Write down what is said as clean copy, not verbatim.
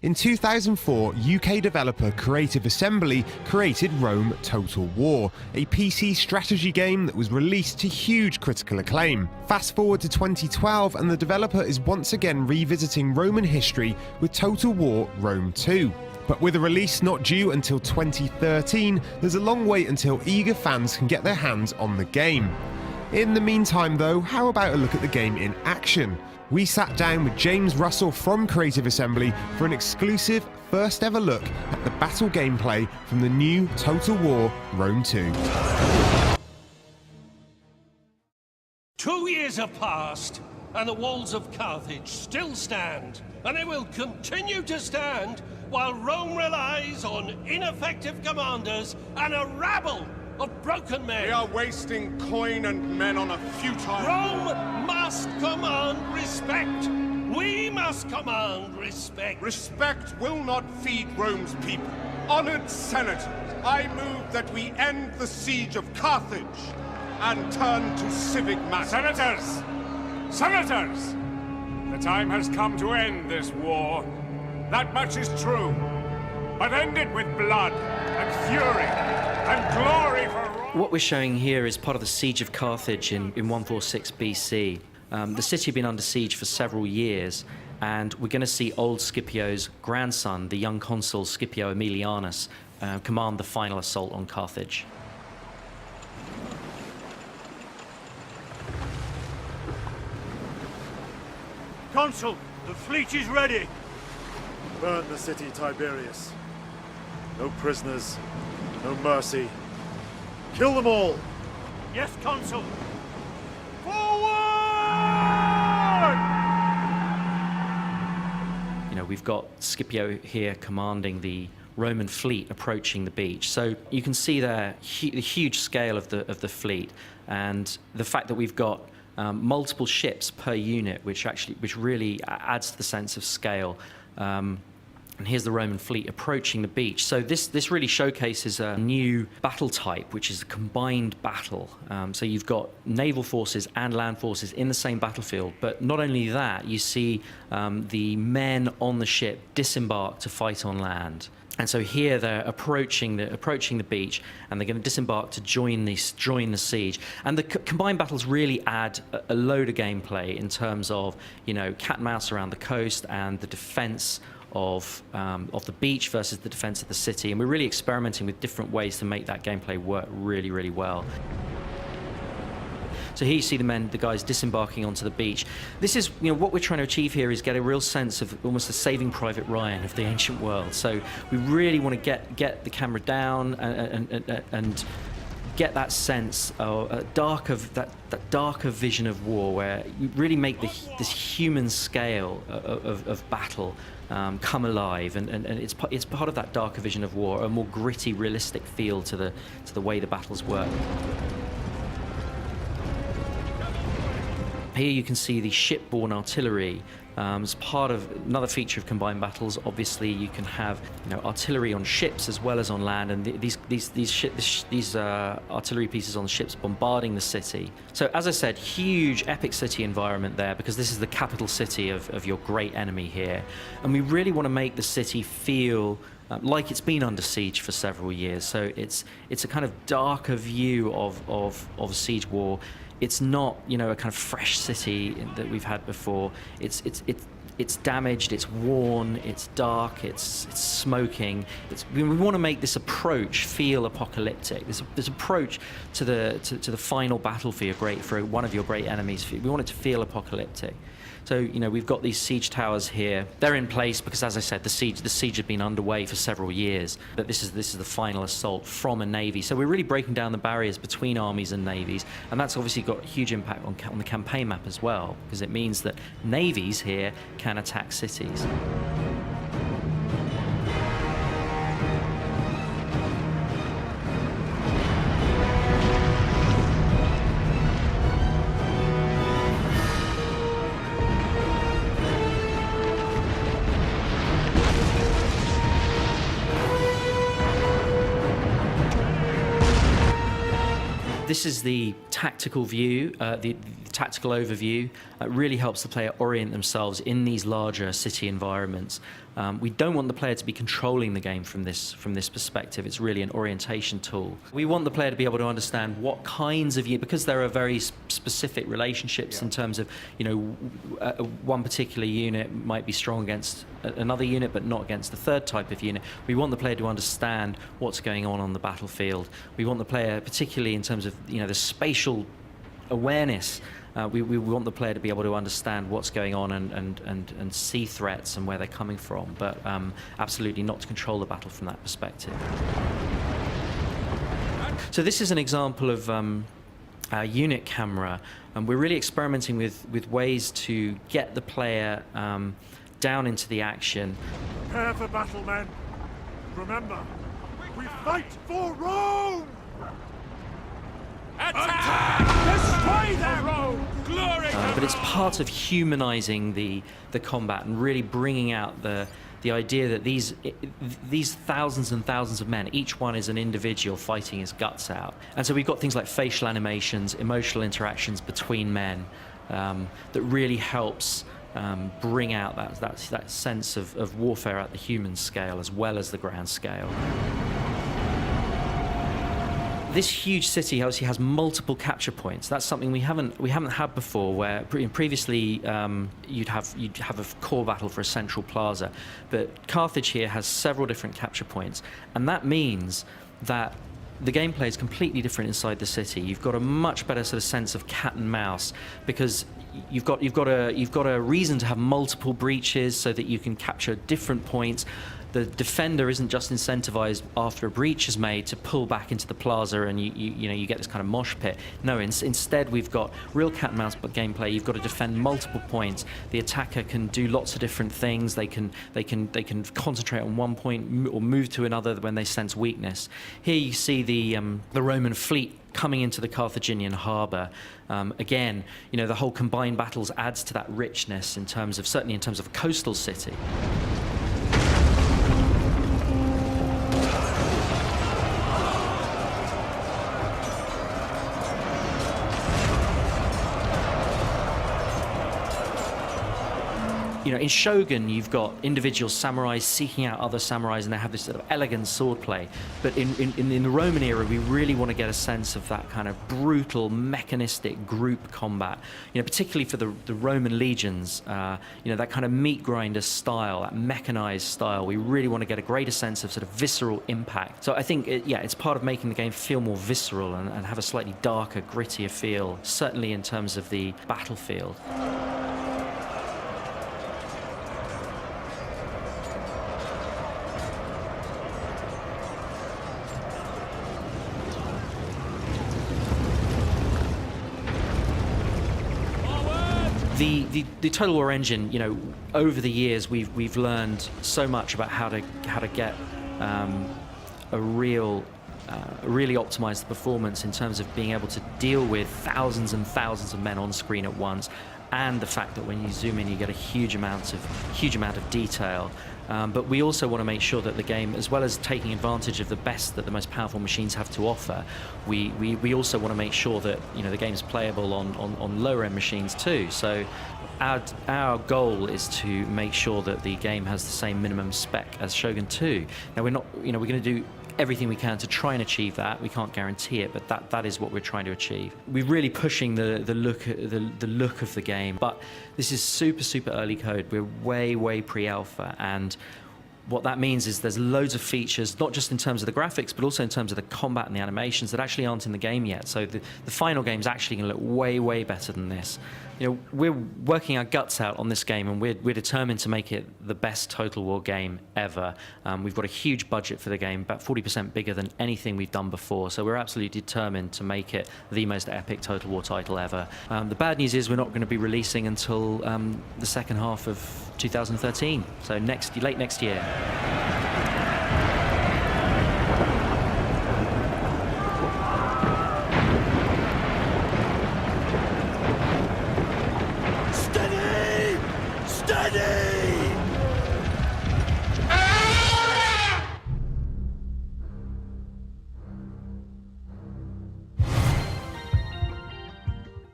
In 2004, UK developer Creative Assembly created Rome Total War, a PC strategy game that was released to huge critical acclaim. Fast forward to 2012 and the developer is once again revisiting Roman history with Total War Rome 2. But with a release not due until 2013, there's a long wait until eager fans can get their hands on the game. In the meantime though, how about a look at the game in action? We sat down with James Russell from Creative Assembly for an exclusive first ever look at the battle gameplay from the new Total War Rome 2. 2 years have passed, and the walls of Carthage still stand, and they will continue to stand while Rome relies on ineffective commanders and a rabble of broken men. We are wasting coin and men on a futile... Rome must command respect. We must command respect. Respect will not feed Rome's people. Honored senators, I move that we end the siege of Carthage and turn to civic matters. Senators! Senators! The time has come to end this war. That much is true. But end it with blood and fury and glory for Rome. What we're showing here is part of the siege of Carthage in 146 BC. The city had been under siege for several years, and we're going to see old Scipio's grandson, the young consul Scipio Aemilianus, command the final assault on Carthage. Consul, the fleet is ready. Burn the city, Tiberius. No prisoners, no mercy. Kill them all! Yes, Consul. Forward! You know, we've got Scipio here commanding the Roman fleet approaching the beach. So you can see there the huge scale of the fleet, and the fact that we've got multiple ships per unit, which really adds to the sense of scale. And here's the Roman fleet approaching the beach. So this really showcases a new battle type, which is a combined battle. So you've got naval forces and land forces in the same battlefield. But not only that, you see the men on the ship disembark to fight on land. And so here they're approaching the beach, and they're going to disembark to join the siege. And the combined battles really add a load of gameplay in terms of, you know, cat and mouse around the coast and the defense of the beach versus the defense of the city. And we're really experimenting with different ways to make that gameplay work really, really well. So here you see the guys disembarking onto the beach. This is, you know, what we're trying to achieve here is get a real sense of almost the Saving Private Ryan of the ancient world. So we really want to get the camera down and get that sense of that darker vision of war, where you really make this human scale of battle come alive, and it's part of that darker vision of war, a more gritty, realistic feel to the way the battles work. Here you can see the shipborne artillery as part of another feature of combined battles. Obviously, you can have, you know, artillery on ships as well as on land, and these artillery pieces on ships bombarding the city. So, as I said, huge epic city environment there, because this is the capital city of your great enemy here, and we really want to make the city feel like it's been under siege for several years. So it's a kind of darker view of a siege war. It's not, you know, a kind of fresh city that we've had before. It's damaged, it's worn, it's dark, it's smoking. We want to make this approach feel apocalyptic. This approach to the final battle for one of your great enemies. We want it to feel apocalyptic. So, you know, we've got these siege towers here. They're in place because, as I said, the siege had been underway for several years. But this is the final assault from a navy. So we're really breaking down the barriers between armies and navies, and that's obviously got a huge impact on the campaign map as well, because it means that navies here can attack cities. This is the tactical view, the tactical overview. It really helps the player orient themselves in these larger city environments. We don't want the player to be controlling the game from this perspective. It's really an orientation tool. We want the player to be able to understand what kinds of because there are very specific relationships in terms of, one particular unit might be strong against another unit, but not against the third type of unit. We want the player to understand what's going on the battlefield. We want the player, particularly in terms of the spatial awareness. We want the player to be able to understand what's going on and see threats and where they're coming from, but absolutely not to control the battle from that perspective. So this is an example of our unit camera, and we're really experimenting with ways to get the player down into the action. Prepare for battle, men. Remember, we fight for Rome! Attack! Destroy them! Rome! Glory! But it's part of humanizing the combat and really bringing out the idea that these thousands and thousands of men, each one is an individual fighting his guts out. And so we've got things like facial animations, emotional interactions between men that really helps bring out that sense of warfare at the human scale as well as the ground scale. This huge city obviously has multiple capture points. That's something we haven't had before. Where previously you'd have a core battle for a central plaza, but Carthage here has several different capture points, and that means that the gameplay is completely different inside the city. You've got a much better sort of sense of cat and mouse because you've got a reason to have multiple breaches so that you can capture different points. The defender isn't just incentivized after a breach is made to pull back into the plaza and you get this kind of mosh pit. No, instead we've got real cat and mouse gameplay. You've got to defend multiple points. The attacker can do lots of different things. They can concentrate on one point or move to another when they sense weakness. Here you see the Roman fleet coming into the Carthaginian harbour. Again, the whole combined battles adds to that richness certainly in terms of a coastal city. In Shogun, you've got individual samurais seeking out other samurais, and they have this sort of elegant swordplay. But in the Roman era, we really want to get a sense of that kind of brutal, mechanistic group combat. Particularly for the Roman legions, that kind of meat grinder style, that mechanized style. We really want to get a greater sense of sort of visceral impact. So I think, it's part of making the game feel more visceral and have a slightly darker, grittier feel, certainly in terms of the battlefield. The Total War engine, over the years we've learned so much about how to get really optimize the performance in terms of being able to deal with thousands and thousands of men on screen at once, and the fact that when you zoom in you get a huge amount of detail. But we also want to make sure that the game, as well as taking advantage of the best that the most powerful machines have to offer, we also want to make sure that the game's playable on lower end machines too. So our goal is to make sure that the game has the same minimum spec as Shogun 2. Now we're going to do everything we can to try and achieve that. We can't guarantee it, but that is what we're trying to achieve. We're really pushing the look of the game, but this is super early code. We're way pre-alpha, and what that means is there's loads of features, not just in terms of the graphics, but also in terms of the combat and the animations that actually aren't in the game yet. So the final game is actually going to look way better than this. We're working our guts out on this game, and we're determined to make it the best Total War game ever. We've got a huge budget for the game, about 40% bigger than anything we've done before. So we're absolutely determined to make it the most epic Total War title ever. The bad news is we're not going to be releasing until the second half of 2013, so late next year.